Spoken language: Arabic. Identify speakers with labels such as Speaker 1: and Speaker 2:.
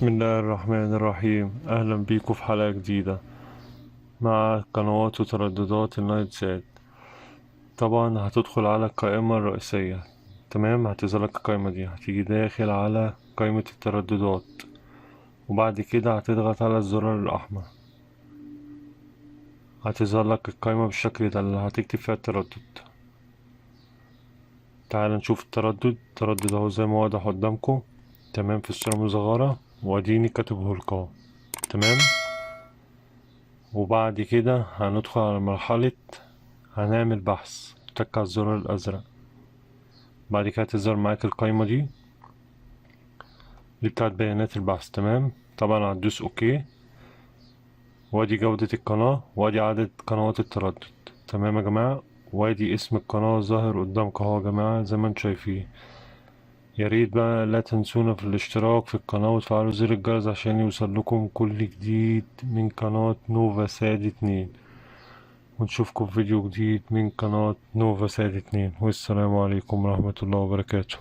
Speaker 1: بسم الله الرحمن الرحيم. أهلا بيكم في حلقة جديدة مع قنوات وترددات النايت سات. طبعا هتدخل على القائمة الرئيسية. تمام، هتظهر لك القائمة دي، هتيجي داخل على قائمة الترددات، وبعد كده هتضغط على الزرار الأحمر. هتظهر لك القائمة بالشكل ده اللي هتكتب فيها التردد. تعال نشوف التردد اهو زي ما واضح قدامكم. تمام، في الصورة مصغرة واديني كاتبه لكم. تمام، وبعد كده هندخل على مرحلة هنعمل بحث. تك على الزرار الأزرق، بعد كده تظهر معاك القايمة دي بتاعت بيانات البحث. تمام، طبعا هتدوس اوكي، وادي جودة القناة وادي عدد قنوات التردد. تمام يا جماعة، وادي اسم القناة ظاهر قدامك اهو يا جماعة زي ما انتم شايفين. يا ريت بقى لا تنسونا في الاشتراك في القناة وتفعلوا زر الجرس عشان يوصل لكم كل جديد من قناة نوفا ساد 2. ونشوفكم في فيديو جديد من قناة نوفا ساد 2، والسلام عليكم ورحمة الله وبركاته.